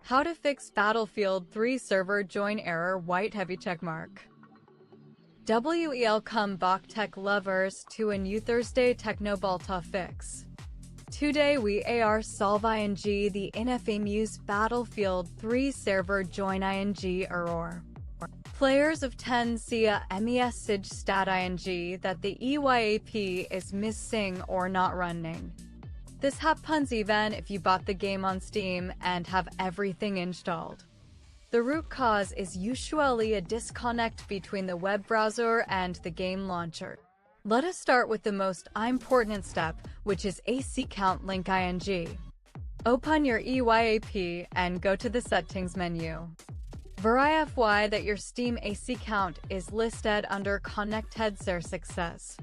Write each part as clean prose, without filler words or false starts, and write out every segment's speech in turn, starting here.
How to fix Battlefield 3 server join error white heavy checkmark. Welcome back tech lovers to a new Thursday Teknobalta fix. Today we are solving the infamous Battlefield 3 server join error. Players of 10 see a message stat that the EABackgroundService is missing or not running. This happens even if you bought the game on Steam and have everything installed. The root cause is usually a disconnect between the web browser and the game launcher. Let us start with the most important step, which is AC count link ing. Open your EABackgroundService and go to the settings menu. Verify that your Steam AC count is listed under Connected Success.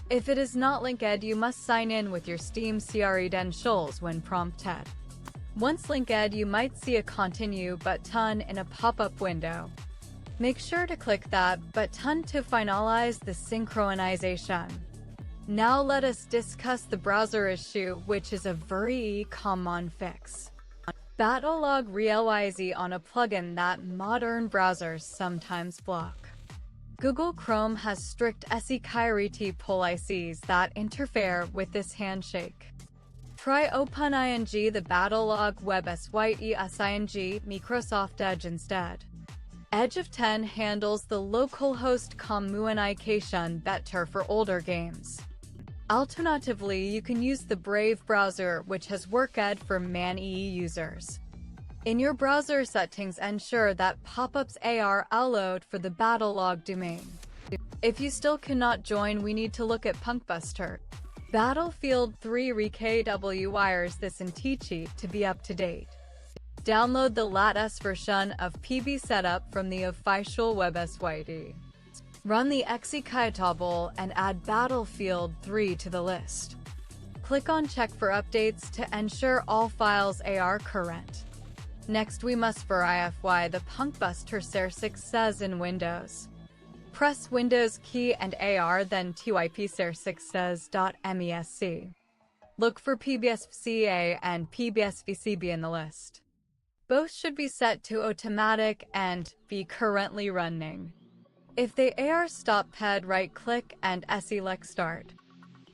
If it is not linked, you must sign in with your Steam credentials when prompted. Once linked, you might see a Continue button in a pop-up window. Make sure to click that button to finalize the synchronization. Now let us discuss the browser issue, which is a very common fix. BattleLog relies on a plugin that modern browsers sometimes block. Google Chrome has strict security policies that interfere with this handshake. Try opening the BattleLog Web Plugin Microsoft Edge instead. Edge of 10 handles the localhost communication better for older games. Alternatively, you can use the Brave browser, which has worked for Man-EE users. In your browser settings, ensure that pop-ups are allowed for the BattleLog domain. If you still cannot join, we need to look at PunkBuster. Battlefield 3 requires this in Teachy to be up to date. Download the latest version of PB setup from the official website. Run the executable and add Battlefield 3 to the list. Click on Check for updates to ensure all files are current. Next, we must verify the PunkBuster success in Windows. Press Windows key and then type success.mesc. Look for PBSVCA and PBSVCB in the list. Both should be set to automatic and be currently running. If they are stopped, right-click and select Start.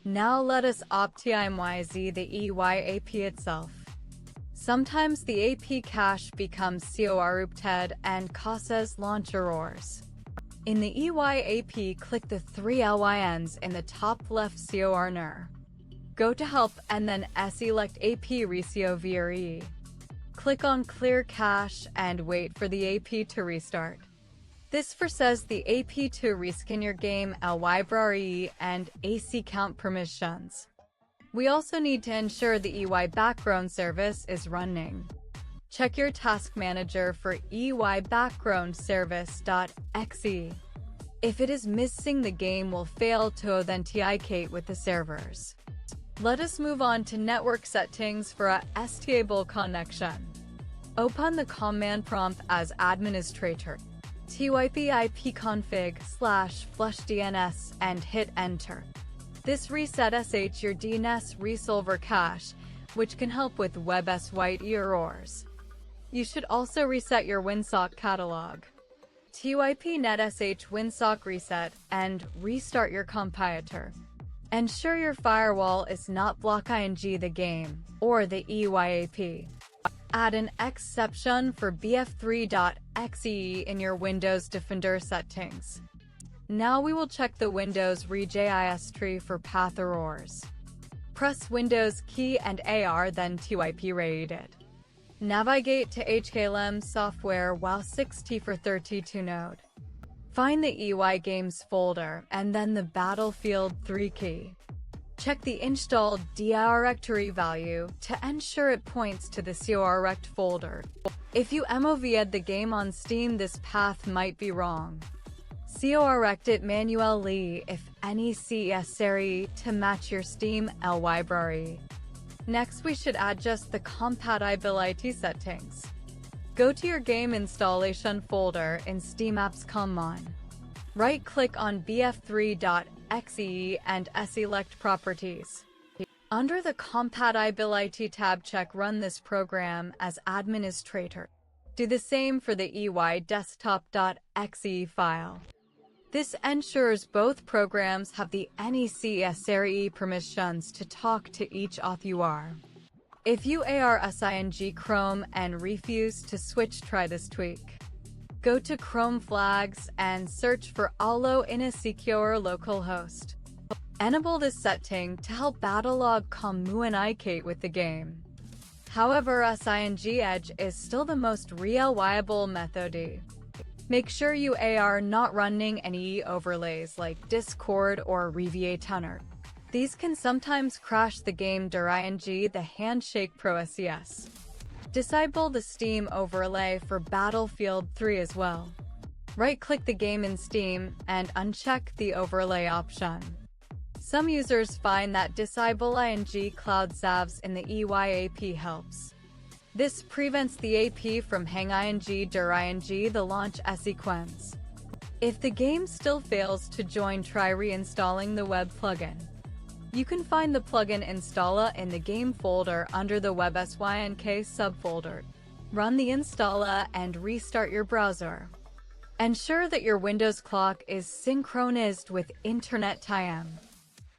Now let us optimize the EABackgroundService itself. Sometimes the AP cache becomes corrupted and causes launch errors. In the EABackgroundService, click the three lines in the top left corner. Go to Help and then select AP Recovery. Click on Clear Cache and wait for the AP to restart. This forces the AP to rescan your game library and AC count permissions. We also need to ensure the EABackgroundService is running. Check your task manager for EABackgroundService.exe. If it is missing, the game will fail to authenticate with the servers. Let us move on to network settings for a stable connection. Open the command prompt as administrator. Type ipconfig/flushdns and hit enter. This resets your DNS resolver cache, which can help with web errors. You should also reset your Winsock catalog. Type netsh winsock reset and restart your compiler. Ensure your firewall is not blocking the game or the EABackgroundService. Add an exception for bf3.exe in your Windows Defender settings. Now we will check the Windows registry for path errors. Press Windows key and then type read. Navigate to HKLM software while 60x32 node. Find the EY Games folder and then the Battlefield 3 key. Check the installed directory value to ensure it points to the correct folder. If you moved the game on Steam, this path might be wrong. Correct it manually if necessary to match your Steam library. Next, we should adjust the compatibility settings. Go to your game installation folder in Steam Apps Common. Right-click on bf3.exe and select Properties. Under the Compatibility tab, check Run this program as administrator. Do the same for the EABackgroundService.exe file. This ensures both programs have the necessary permissions to talk to each author. If you are using Chrome and refuse to switch, try this tweak. Go to Chrome flags and search for allow in a secure localhost. Enable this setting to help BattleLog communicate with the game. However, using Edge is still the most reliable method. Make sure you are not running any overlays like Discord or Reinstall. These can sometimes crash the game during the Handshake process. Disable the Steam overlay for Battlefield 3 as well. Right-click the game in Steam and uncheck the overlay option. Some users find that disabling cloud saves in the EAP helps. This prevents the AP from hanging during the launch sequence. If the game still fails to join, try reinstalling the web plugin. You can find the plugin installer in the game folder under the WebSync subfolder. Run the installer and restart your browser. Ensure that your Windows clock is synchronized with internet time.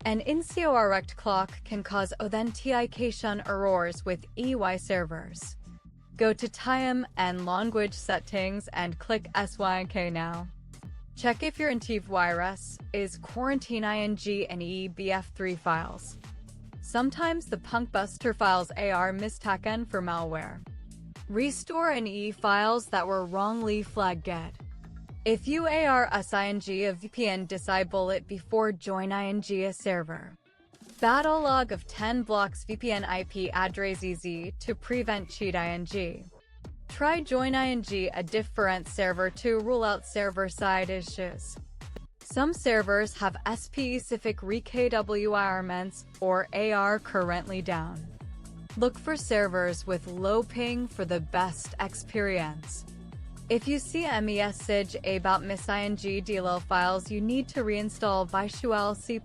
An incorrect clock can cause authentication errors with EY servers. Go to Time and Language Settings and click Sync now. Check if your antivirus is quarantining and EBF3 files. Sometimes the PunkBuster files are mistaken for malware. Restore any files that were wrongly flagged. If you are using a VPN, disable it before joining a server. BattleLog of 10 blocks VPN IP address easy to prevent cheating. Try joining a different server to rule out server-side issues. Some servers have specific requirements or are currently down. Look for servers with low ping for the best experience. If you see a message about missing DLL files, you need to reinstall Visual C++.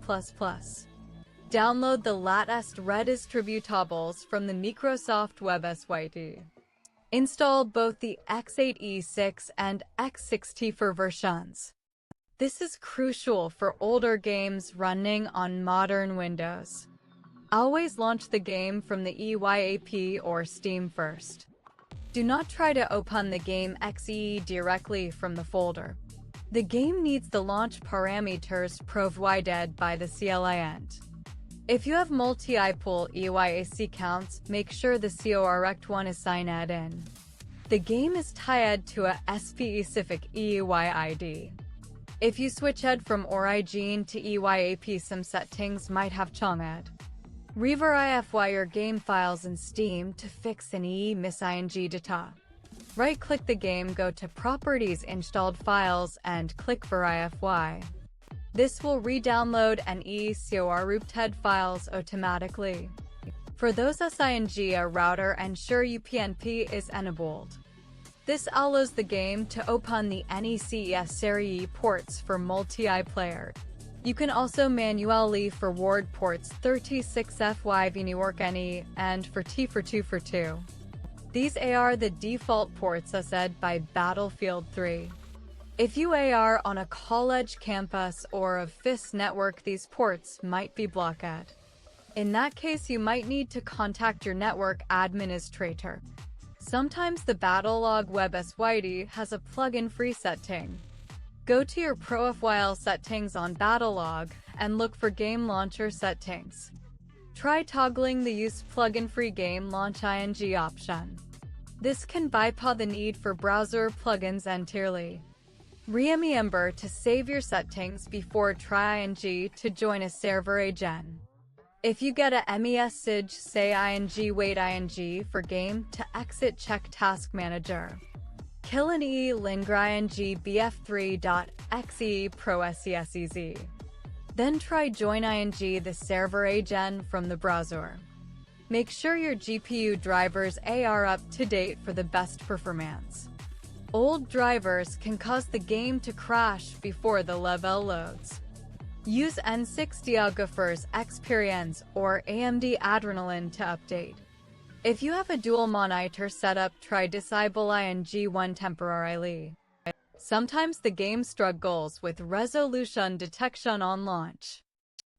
Download the latest redistributables from the Microsoft Web. Install both the x86 and x64 versions. This is crucial for older games running on modern Windows. Always launch the game from the EAP or Steam first. Do not try to open the game exe directly from the folder. The game needs the launch parameters provided by the client. If you have multi-pool EAC counts, make sure the correct one is signed in. The game is tied to a specific EAID. If you switched from Origin to EAP, some settings might have changed. Reverify your game files in Steam to fix any missing data. Right-click the game, go to Properties, Installed Files, and click Verify. This will re-download and corrupted files automatically. For those using a router, ensure UPnP is enabled. This allows the game to open the necessary ports for multiplayer. You can also manually forward ports 36FY New York NE and for T4242. These are the default ports as said by Battlefield 3. If you are on a college campus or a FIS network, these ports might be blocked. In that case, you might need to contact your network administrator. Sometimes the BattleLog WebSYD has a plugin-free setting. Go to your profile settings on BattleLog and look for Game Launcher settings. Try toggling the Use Plugin-Free Game Launch ing option. This can bypass the need for browser plugins entirely. Remember to save your settings before trying to join a server again. If you get a message say wait for game to exit, check Task Manager. Kill an lingering bf3.exe process. Then try join the server again from the browser. Make sure your GPU drivers are up to date for the best performance. Old drivers can cause the game to crash before the level loads. Use N6 Experience or AMD Adrenalin to update. If you have a dual monitor setup, try disable ing1 temporarily. Sometimes the game struggles with resolution detection on launch.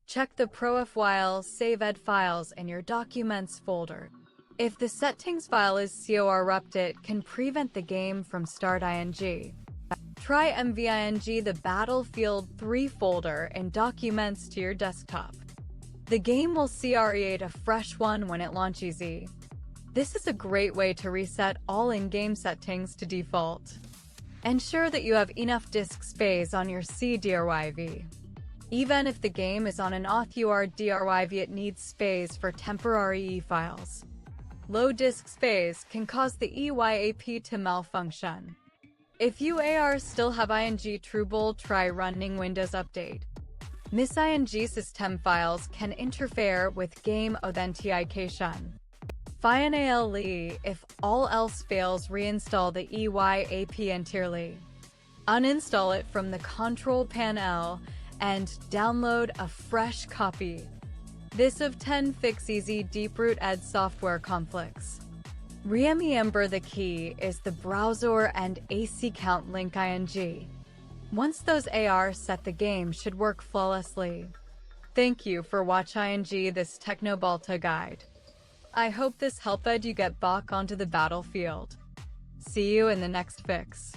Check the profile saved files in your Documents folder. If the settings file is corrupt, it can prevent the game from start ing. Try mving the Battlefield 3 folder in Documents to your desktop. The game will create a fresh one when it launches. This is a great way to reset all in-game settings to default. Ensure that you have enough disk space on your C-drive. Even if the game is on an author drive, it needs space for temporary e-files. Low disk space can cause the EAP to malfunction. If you still have ing trouble, try running Windows Update. Mis-ing system files can interfere with game authentication. Finally, if all else fails, reinstall the EAP entirely. Uninstall it from the control panel and download a fresh copy. This often fixes deep-root ed software conflicts. Remember, the key is the browser and AC count link ing. Once those are set, the game should work flawlessly. Thank you for watching this Teknobalta guide. I hope this helped you get back onto the battlefield. See you in the next fix.